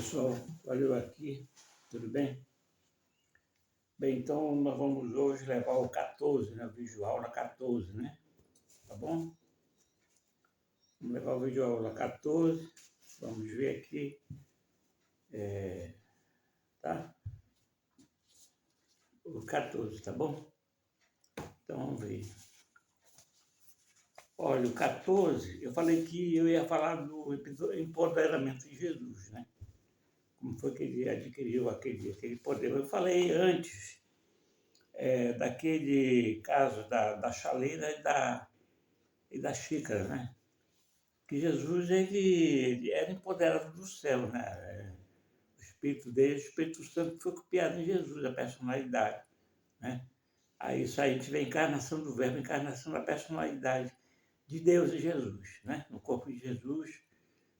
pessoal, valeu aqui, tudo bem? Bem, então nós vamos hoje levar o 14, né? O vídeo aula 14, né? Tá bom? Vamos levar o vídeo aula 14, vamos ver aqui, tá? O 14, tá bom? Então vamos ver. Olha, o 14, eu falei que eu ia falar do empoderamento de Jesus, né? Como foi que ele adquiriu aquele poder. Eu falei antes daquele caso da chaleira e da xícara, né? Que Jesus ele era empoderado do céu, né? O Espírito dele, o Espírito Santo foi copiado em Jesus, a personalidade, né? Aí isso aí a gente vê a encarnação do Verbo, a encarnação da personalidade de Deus em Jesus, né? No corpo de Jesus,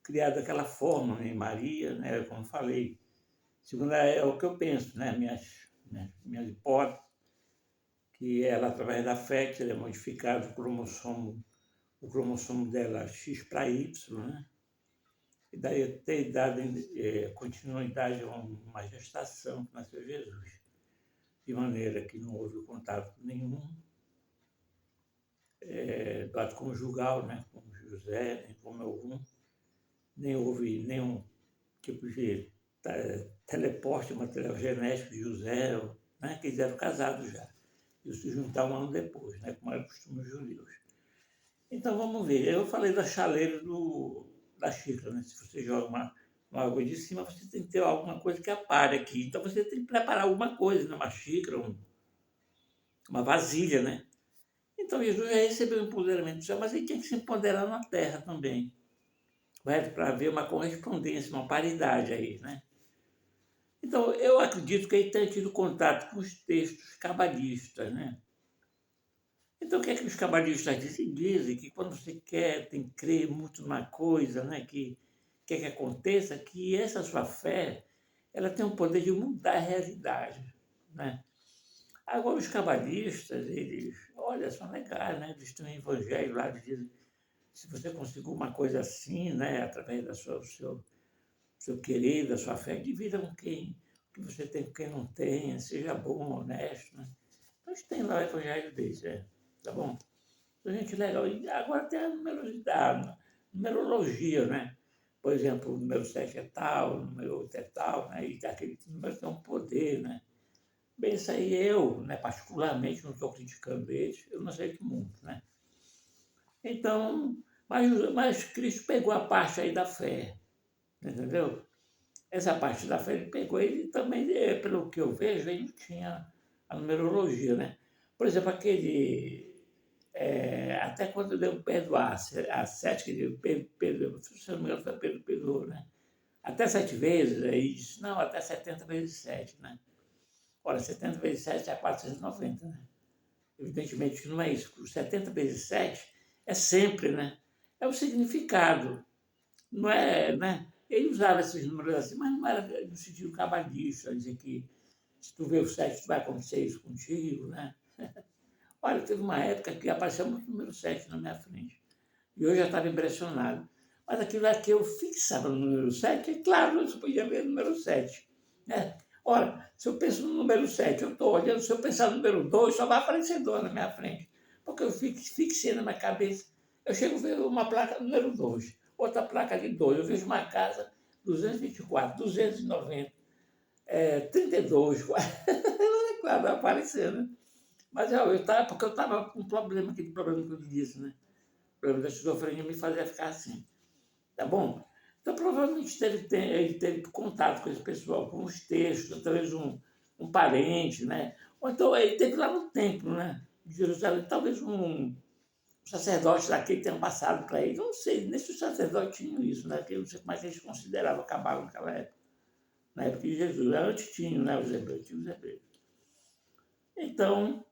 criado daquela forma em Maria, né? Como falei, segundo é o que eu penso, né? Minhas hipóteses, que ela, através da fé, que seria modificado o cromossomo dela X para Y, né? E daí ter dado continuidade a uma gestação que nasceu Jesus, de maneira que não houve contato nenhum do ato conjugal, né, com José, nem com algum, nem houve nenhum tipo de teleporte material genético de José, né, que eles eram casados já. E se juntar um ano depois, né, como era o costume dos judeus. Então vamos ver. Eu falei da chaleira da xícara, né? Se você joga uma água de cima, você tem que ter alguma coisa que apare aqui. Então você tem que preparar alguma coisa, né? Uma xícara, uma vasilha, né? Então Jesus já recebeu o empoderamento do céu, mas ele tinha que se empoderar na terra também. Para haver uma correspondência, uma paridade aí, né? Então eu acredito que ele tenha tido contato com os textos cabalistas, né? Então, o que é que os cabalistas dizem? Dizem que quando você quer, tem que crer muito numa coisa, né? Que quer que aconteça, que essa sua fé, ela tem o poder de mudar a realidade, né? Agora, os cabalistas, eles, olha, são legais, né? Eles têm um evangelho lá, eles dizem, se você conseguir uma coisa assim, né? Através do seu querer, da sua fé, divida com quem que você tem com quem não tem, seja bom, honesto, né? Então, eles têm lá o evangelho deles, tá bom? Gente, legal. E agora tem a numerologia, né? Por exemplo, o número 7 é tal, o número 8 é tal, né? E aquele número tem um poder, né? Bem, isso aí eu, né, particularmente, não estou criticando eles, eu não sei que mundo, né? Então, mas Cristo pegou a parte aí da fé, entendeu? Essa parte da fé ele pegou, ele também, pelo que eu vejo, ele não tinha a numerologia, né? Por exemplo, até quando deu perdoar, a sete que deu, Pedro, se eu não me engano, foi Pedro perdoou, né? Até 7 vezes, aí disse, não, até 70 vezes 7, né? Ora, 70 vezes 7 é 490, né? Evidentemente que não é isso. O 70 vezes 7 é sempre, né? É o significado, não é, né? Ele usava esses números assim, mas não era no sentido cabalista, dizer que se tu vê o 7, vai acontecer isso contigo, né? Olha, teve uma época que apareceu muito o número 7 na minha frente. E eu já estava impressionado. Mas aquilo lá que eu fixava no número 7, é claro, eu só podia ver o número 7. Né? Ora, se eu penso no número 7, eu estou olhando, se eu pensar no número 2, só vai aparecer 2 na minha frente. Porque eu fixei na minha cabeça. Eu chego a ver uma placa número 2, outra placa de 2. Eu vejo uma casa 224, 290, 32. Claro, vai aparecer, né? Mas porque eu estava com um problema, aquele problema que eu disse, né? O problema da esquizofrenia me fazia ficar assim, tá bom? Então, provavelmente ele teve contato com esse pessoal, com os textos, talvez um parente, né? Ou então ele teve lá no templo, né? De Jerusalém, talvez um sacerdote daquele tenha passado para ele. Eu não sei, nem se os sacerdotes tinham isso, né? Porque eu não sei como é que eles consideravam cabala naquela época. Na época de Jesus. Antes tinham, né? Os hebreus, tinham os hebreus. Então,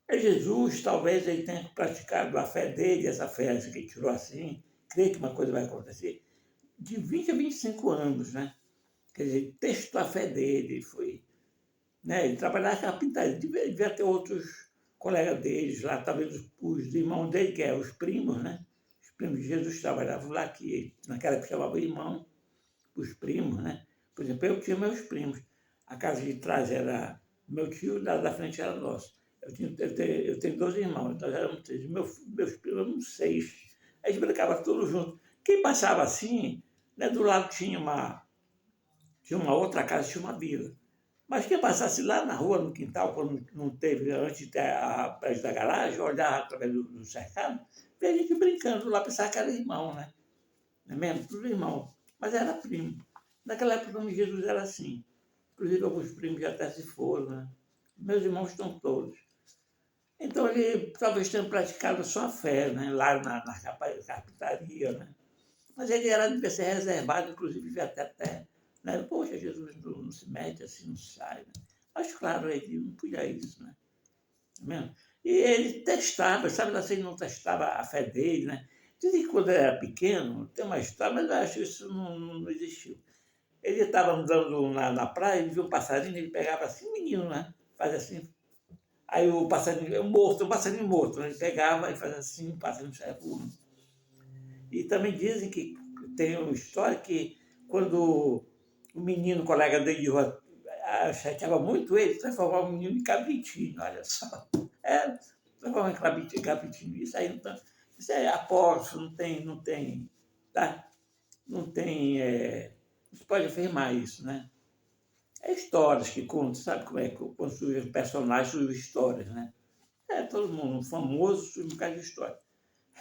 Jesus, talvez ele tenha praticado a fé dele, essa fé assim, que ele tirou assim, crê que uma coisa vai acontecer, de 20 a 25 anos, né? Quer dizer, ele testou a fé dele, ele foi, né? Ele trabalhava com carpintaria, devia ter outros colegas deles lá, talvez os irmãos dele, que eram os primos, né? Os primos de Jesus trabalhavam lá, que naquela época chamava irmão, os primos, né? Por exemplo, eu tinha meus primos. A casa de trás era meu tio, da frente era nossa. Eu tenho 12 irmãos, então éramos 3. Meus primos eram 6. A gente brincava todos juntos. Quem passava assim, né, do lado tinha uma outra casa, tinha uma vila. Mas quem passasse lá na rua, no quintal, quando não teve, antes de ter a prédio da garagem, olhar através do cercado, via a gente brincando lá, pensava que era irmão, né? Não é mesmo? Tudo irmão. Mas era primo. Naquela época, o nome de Jesus era assim. Inclusive, alguns primos já até se foram, né? Meus irmãos estão todos. Então, ele talvez tenha praticado só a fé, né? Lá na carpintaria, né? Mas ele devia ser reservado, inclusive, devia até né? Poxa, Jesus não se mete assim, não sai, né? Mas, claro, ele não podia isso, né? Tá vendo? E ele testava, sabe assim, ele não testava a fé dele, né? Dizem que quando ele era pequeno, tem uma história, mas eu acho que isso não existiu. Ele estava andando na praia, ele viu um passarinho, ele pegava assim, menino, né? Fazia assim. Aí o passarinho, um passarinho morto, né? Ele pegava e fazia assim, o passarinho saia voando. E também dizem que tem uma história que quando o menino, o colega dele de rua, chateava muito ele, transformava o menino em cabritinho, olha só. É, transformava em cabritinho. Isso é apóstolo, não tem, tá? Não tem, não se pode afirmar isso, né? É histórias que contam, sabe como é que construem os personagens, suas histórias, né? Todo mundo famoso, surge um bocado de história.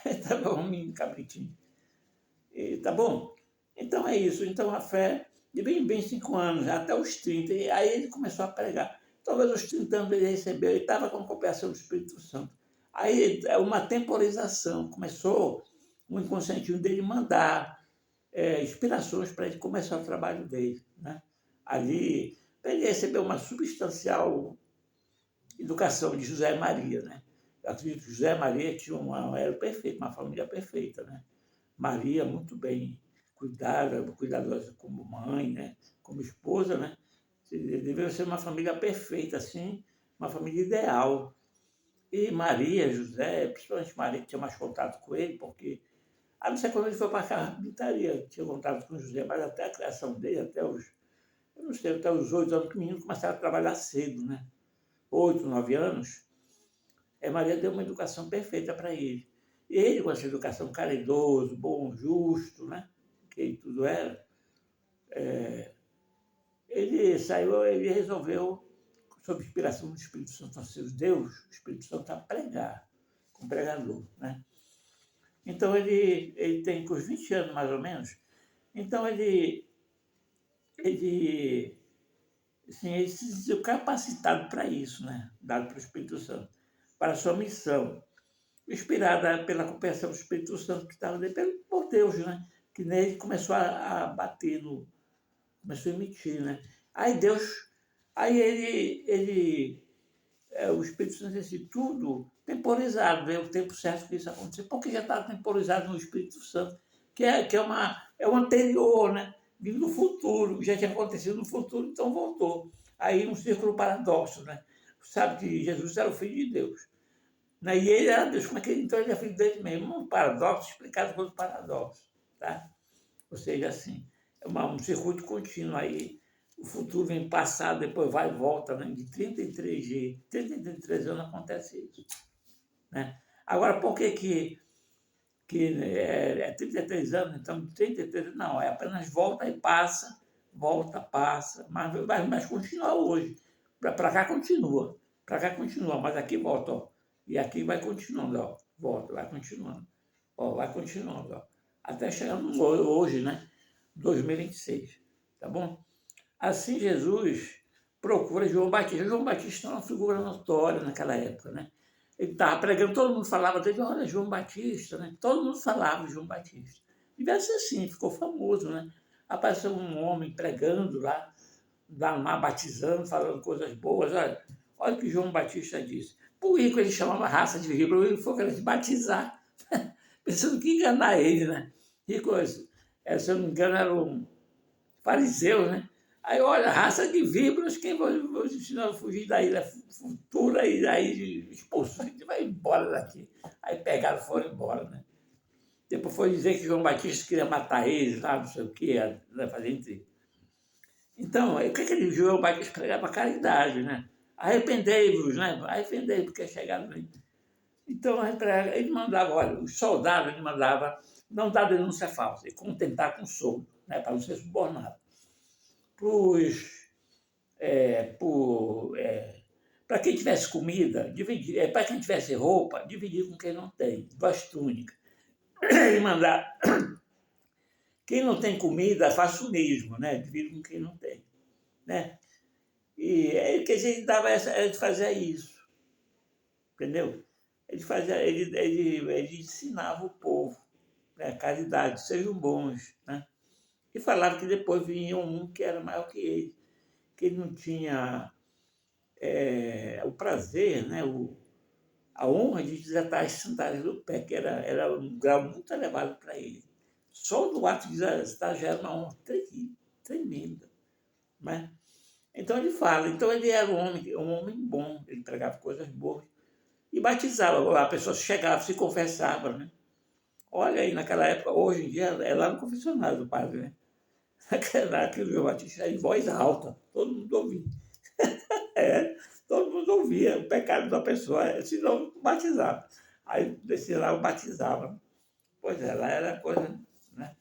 Estava um menino cabritinho. E, tá bom? Então é isso. Então a fé, de bem 5 anos, até os 30, e aí ele começou a pregar. Talvez aos 30 anos ele recebeu, ele estava com a cooperação do Espírito Santo. Aí é uma temporização, começou o inconsciente dele mandar inspirações para ele começar o trabalho dele. Né? Ali, ele recebeu uma substancial educação de José e Maria. Né? Eu acredito que José e Maria tinham era perfeito, uma família perfeita. Né? Maria, muito bem cuidadosa como mãe, né? Como esposa. Né? Devia ser uma família perfeita, assim, uma família ideal. E Maria, José, principalmente Maria, que tinha mais contato com ele, porque a não ser quando ele foi para a carpintaria, tinha contato com José, mas até a criação dele, eu não sei, até os 8 anos, que o menino começava a trabalhar cedo, né? 8, 9 anos, Maria deu uma educação perfeita para ele. E ele, com essa educação caridoso, bom, justo, né? Que ele tudo era, ele resolveu, sob inspiração do Espírito Santo, nosso Deus, o Espírito Santo, a pregar, como pregador, né? Então, ele tem, com os 20 anos, mais ou menos, então ele, assim, ele se sentiu capacitado para isso, né? Dado pelo Espírito Santo, para a sua missão, inspirada pela compreensão do Espírito Santo que estava ali, por Deus, né? Que nele começou a bater, começou a emitir, né? Aí Deus, aí o Espírito Santo disse tudo temporizado, né? O tempo certo que isso acontecer, porque já estava temporizado no Espírito Santo, é o anterior, né? Vindo do futuro, já tinha acontecido no futuro, então voltou. Aí um círculo paradoxo, né? Sabe que Jesus era o Filho de Deus. Né? E ele era Deus, como é que então ele é filho dele mesmo? Um paradoxo explicado por outro paradoxo. Tá? Ou seja, assim, é um circuito contínuo aí. O futuro vem passado, depois vai e volta, né? De 33 anos acontece isso. Né? Agora, por que é 33 anos, então 33 não, é apenas volta e passa, volta, passa, mas continua hoje. Para cá continua, mas aqui volta, ó. E aqui vai continuando, ó, volta, vai continuando, ó, vai continuando, ó, até chegar hoje, né? 2026, tá bom? Assim Jesus procura João Batista. João Batista é uma figura notória naquela época, né? Ele estava pregando, todo mundo falava dele, olha, João Batista, né? Todo mundo falava de João Batista. Devia ser assim, ficou famoso, né? Apareceu um homem pregando lá batizando, falando coisas boas. Olha o que João Batista disse. Por rico ele chamava raça de rico, ele foi querer batizar, pensando que enganar ele, né? Rico, se eu não me engano, era um fariseu, né? Aí, olha, raça de víboras, quem vou ensinar a fugir da ilha futura e aí expulsou, a gente vai embora daqui. Aí pegaram e foram embora, né? Depois foi dizer que João Batista queria matar eles lá, não sei o quê, né, fazer intriga. Então, o que ele João Batista pregava? Caridade, né? Arrependei-vos, né? Arrependei-vos, porque é chegado. Então, ele mandava, olha, os soldados, ele mandava não dar denúncia falsa, e contentar com soldo, né? Para não ser subornado. Para quem tivesse comida, dividir, para quem tivesse roupa, dividir com quem não tem, 2 túnicas. Ele mandava, quem não tem comida, faça o mesmo, né? Divide com quem não tem, né? E quer dizer, ele fazia isso, entendeu? Ele ensinava o povo, né? Caridade, sejam bons, né? E falava que depois vinha um que era maior que ele não tinha o prazer, né? A honra de desatar as sandálias do pé, que era um grau muito elevado para ele. Só no ato de desatar já era uma honra tremenda, né? Então ele fala, então ele era um homem bom, ele pregava coisas boas e batizava, a pessoa chegava, se confessava, né? Olha aí, naquela época, hoje em dia, é lá no confessionário do padre, né? Aquele João Batista em voz alta, todo mundo ouvia. É, todo mundo ouvia o pecado da pessoa, senão batizava. Aí descia lá, eu batizava. Pois é, lá era coisa, né?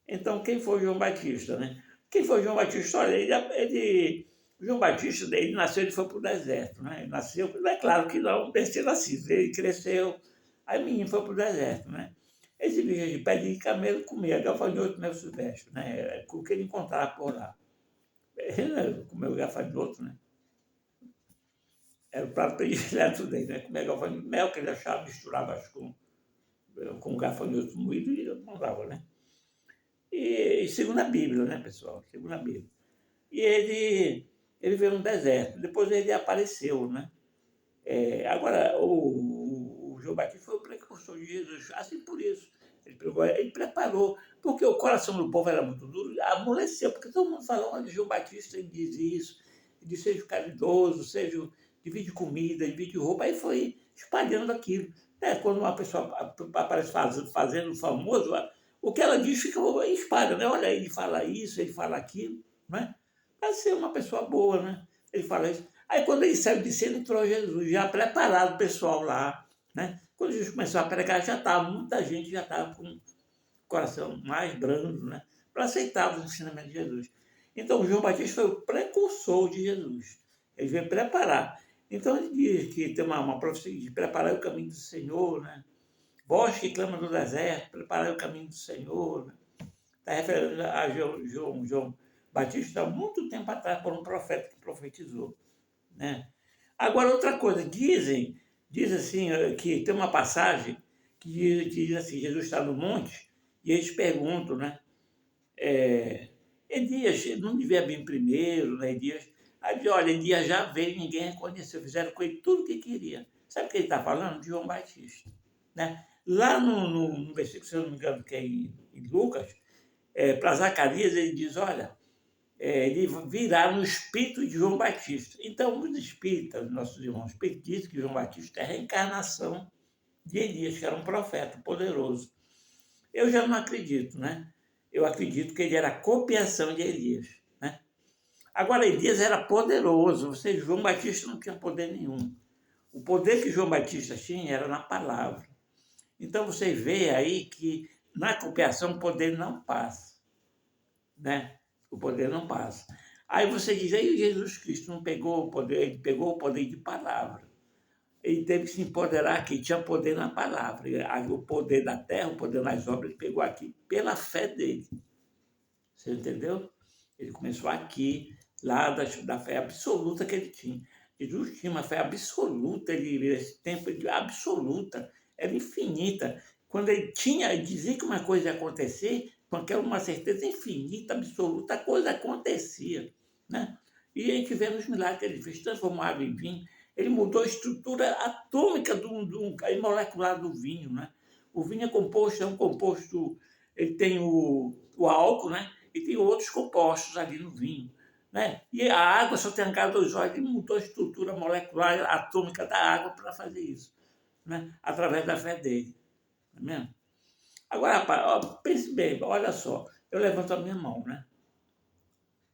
Então, quem foi João Batista, né? Quem foi João Batista? Olha, João Batista, ele nasceu, ele foi para o deserto, né? Ele nasceu, é claro que não desceu nascido, ele cresceu, aí o menino foi para o deserto, né? Esse vivia de pé de camelo, comia gafanhoto no silvestre, né? O que ele encontrava por lá. Ele comeu gafanhoto, né? Era o prato predileto dele, né? Comer gafanhoto, mel que ele achava, misturava com gafanhoto moído e mandava, né? E segundo a Bíblia, né, pessoal? Segundo a Bíblia. E ele veio no deserto. Depois ele apareceu, né? Agora, o João Batista foi o precursor de Jesus. Assim por isso. Ele preparou. Porque o coração do povo era muito duro. Amoleceu. Porque todo mundo falou, olha, João Batista ele diz isso. Ele diz, seja caridoso, divide comida, divide roupa. Aí foi espalhando aquilo. Quando uma pessoa aparece fazendo famoso, o que ela diz fica espalha, né? Olha, ele fala isso, ele fala aquilo, né? Para ser uma pessoa boa, né? Ele fala isso. Aí quando ele saiu de cena, entrou Jesus, já preparado o pessoal lá, né? Quando Jesus começou a pregar, muita gente já estava com o coração mais brando, né? Para aceitar os ensinamentos de Jesus. Então, João Batista foi o precursor de Jesus. Ele veio preparar. Então, ele diz que tem uma profecia de preparar o caminho do Senhor, né? Voz que clama no deserto, preparar o caminho do Senhor. Né? Está referindo a João Batista há muito tempo atrás, por um profeta que profetizou. Né? Agora, outra coisa, diz assim, que tem uma passagem que diz assim, Jesus está no monte e eles perguntam, né? Elias não devia vir primeiro, né? Aí diz, olha, Elias já veio, ninguém reconheceu, fizeram com ele tudo o que queria. Sabe o que ele está falando? De João Batista. Né? Lá no versículo, se eu não me engano, que é em Lucas, para Zacarias, ele diz, olha, ele virá no espírito de João Batista. Então, os espíritas, nossos irmãos espíritas, dizem que João Batista é a reencarnação de Elias, que era um profeta poderoso. Eu já não acredito, né? Eu acredito que ele era a copiação de Elias. Né? Agora, Elias era poderoso, ou seja, João Batista não tinha poder nenhum. O poder que João Batista tinha era na palavra. Então, você vê aí que na copiação o poder não passa. Né? O poder não passa. Aí você diz, aí Jesus Cristo não pegou o poder, ele pegou o poder de palavra. Ele teve que se empoderar que tinha poder na palavra. O poder da terra, o poder nas obras, ele pegou aqui pela fé dele. Você entendeu? Ele começou aqui, lá da fé absoluta que ele tinha. Jesus tinha uma fé absoluta, esse tempo absoluta, era infinita. Quando ele dizia que uma coisa ia acontecer, com aquela uma certeza infinita, absoluta, a coisa acontecia. Né? E a gente vê nos milagres que ele fez, transformou água em vinho, ele mudou a estrutura atômica e molecular do vinho. Né? O vinho é um composto, ele tem o álcool, né? E tem outros compostos ali no vinho. Né? E a água só tem H2O, ele mudou a estrutura molecular atômica da água para fazer isso, né? Através da fé dele. não é mesmo? Agora, rapaz, ó, pense bem, olha só, eu levanto a minha mão, né?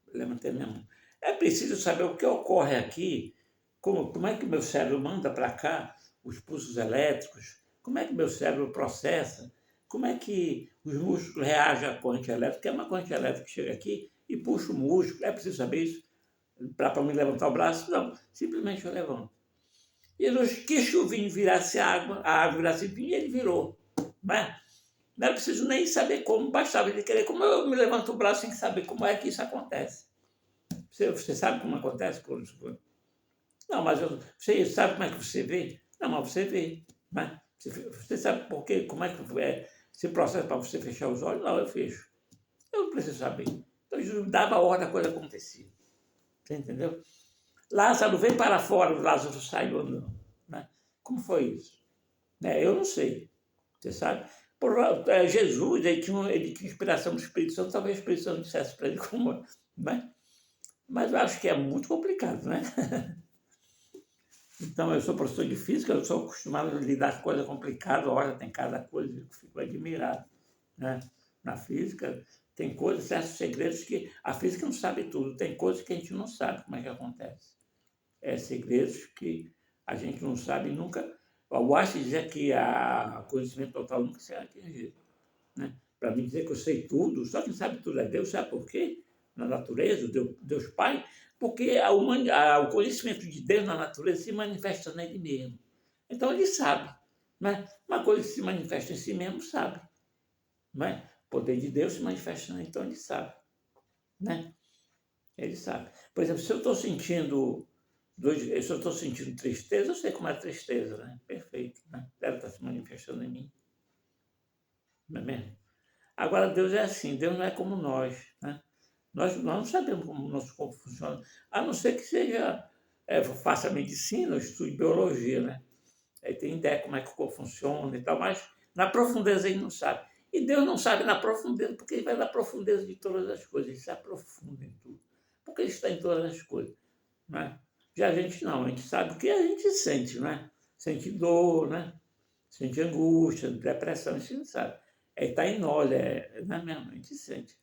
Eu levantei a minha mão. É preciso saber o que ocorre aqui, como é que o meu cérebro manda para cá os pulsos elétricos, como é que o meu cérebro processa, como é que os músculos reagem à corrente elétrica, que é uma corrente elétrica que chega aqui e puxa o músculo. É preciso saber isso para me levantar o braço? Não, simplesmente eu levanto. Jesus quis que o vinho virasse água, a água virasse vinho e ele virou. Não é? Não era preciso nem saber como, bastava ele querer. Como eu me levanto o braço sem saber como é que isso acontece. Você sabe como acontece? Não, mas você sabe como é que você vê? Não, mas você vê. Né? Você sabe por quê? Como é que esse processo para você fechar os olhos? Não, eu fecho. Eu não preciso saber. Então, Jesus dava a ordem, a coisa acontecia. Você entendeu? Lázaro veio para fora, o Lázaro saiu andando. Né? Como foi isso? Eu não sei. Você sabe? Jesus, ele tinha inspiração do Espírito Santo, talvez o Espírito Santo dissesse para ele como. Né? Mas eu acho que é muito complicado, né? Então, eu sou professor de física, eu sou acostumado a lidar com coisas complicadas, olha, tem cada coisa que eu fico admirado. Né? Na física, tem coisas, certos segredos que a física não sabe tudo, tem coisas que a gente não sabe como é que acontece. Segredos que a gente não sabe nunca. O Einstein dizia que o conhecimento total nunca será atingido. Né? Para mim dizer que eu sei tudo, só quem sabe tudo é Deus, sabe por quê? Na natureza, Deus Pai, porque o conhecimento de Deus na natureza se manifesta nele mesmo. Então ele sabe. Né? Uma coisa que se manifesta em si mesmo sabe. Né? O poder de Deus se manifesta nele, então ele sabe. Né? Ele sabe. Por exemplo, se eu estou sentindo se eu estou sentindo tristeza, eu sei como é tristeza, né? Perfeito. Né? Ela está se manifestando em mim. Não é mesmo? Agora, Deus é assim, Deus não é como nós. Né? Nós não sabemos como o nosso corpo funciona, a não ser que faça medicina ou estude biologia, né? Aí tem ideia como é que o corpo funciona e tal, mas na profundeza ele não sabe. E Deus não sabe na profundeza, porque ele vai na profundeza de todas as coisas, ele se aprofunda em tudo. Porque ele está em todas as coisas. Né? Já a gente não, a gente sabe o que a gente sente, né? Sente dor, né? Sente angústia, depressão, a gente não sabe. Está em nós, não é mesmo? A gente sente.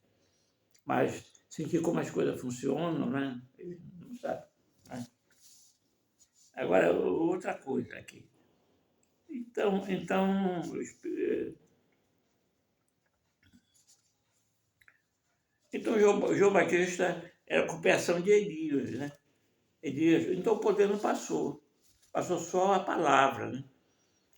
Mas sentir como as coisas funcionam, né? Ele não sabe. Né? Agora, outra coisa aqui. Então João Batista era copiação de Elias, né? Então o poder não passou. Passou só a palavra, né?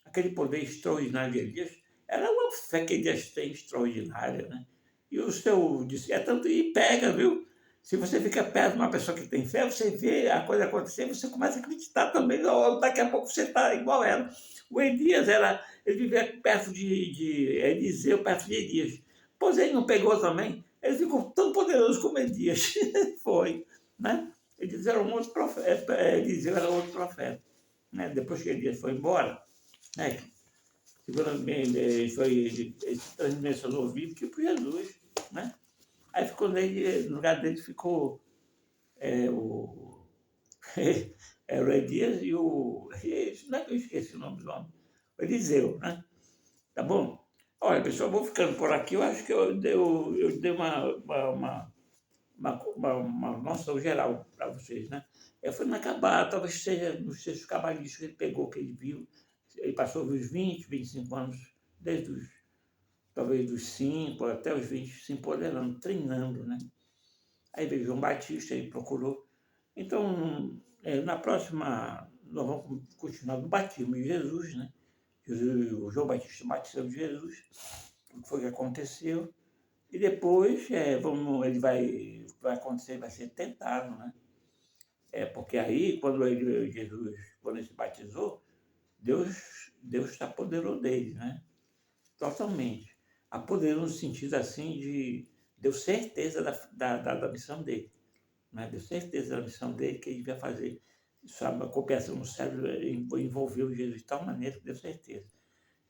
Aquele poder extraordinário de Elias era uma fé que Elias tem extraordinária, né? E o seu tanto e pega, viu? Se você fica perto de uma pessoa que tem fé, você vê a coisa acontecer, você começa a acreditar também. Daqui a pouco você está igual ela. O Elias ele vivia perto de Eliseu, perto de Elias. Pois ele não pegou também. Ele ficou tão poderoso como Elias. Foi, né? Eliseu era um outro profeta. Eliseu era outro profeta. Né? Depois que Elias foi embora, né? Ele se transdimensionou vivo, tipo Jesus, né? Aí ficou nele, no lugar dele ficou o, era o Elias e não é que eu esqueci o nome do homem, o Eliseu, né? Tá bom? Olha, pessoal, vou ficando por aqui, eu acho que eu dei uma noção geral para vocês, né? Eu fui inacabar, talvez seja nos textos cabalísticos que ele pegou, que ele viu, ele passou dos 20, 25 anos, desde talvez dos 5 até os 20, se empoderando, treinando, né? Aí veio João Batista, ele procurou. Então, na próxima, nós vamos continuar no batismo de Jesus, né? O João Batista batizou Jesus, o que foi que aconteceu. E depois, ele vai acontecer, vai ser tentado, né? Porque aí, quando ele se batizou, Deus se apoderou dele, né? Totalmente. Apoderou no sentido assim deu certeza da missão dele. Né? Deu certeza da missão dele que ele devia fazer. Sabe, a cooperação no cérebro envolveu Jesus de tal maneira que deu certeza.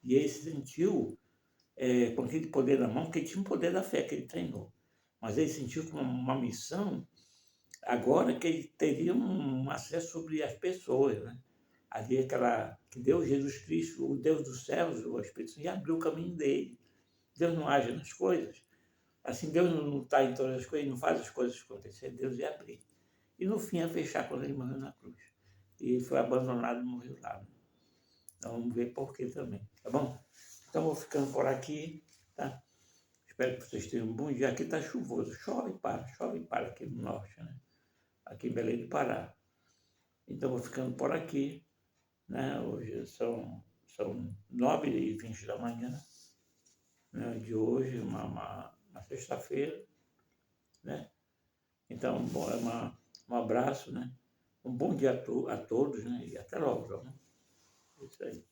E ele se sentiu com aquele poder na mão, porque ele tinha um poder da fé que ele treinou. Mas ele sentiu como uma missão agora que ele teria um acesso sobre as pessoas, né? Ali que Deus, Jesus Cristo, o Deus dos céus, o Espírito Santo, já abriu o caminho dele. Deus não age nas coisas. Assim, Deus não está em todas as coisas, não faz as coisas acontecer, Deus ia abrir. E no fim ia fechar quando ele morreu na cruz. E foi abandonado e morreu lá. Né? Então vamos ver por quê também, tá bom? Então vou ficando por aqui, tá? Espero que vocês tenham um bom dia. Aqui está chuvoso, chove e para aqui no norte, né? Aqui em Belém do Pará. Então vou ficando por aqui, né? Hoje são 9h20 da manhã, né? De hoje, uma sexta-feira, né? Então, bom, um abraço, né? Um bom dia a todos, né? E até logo, né? É isso aí.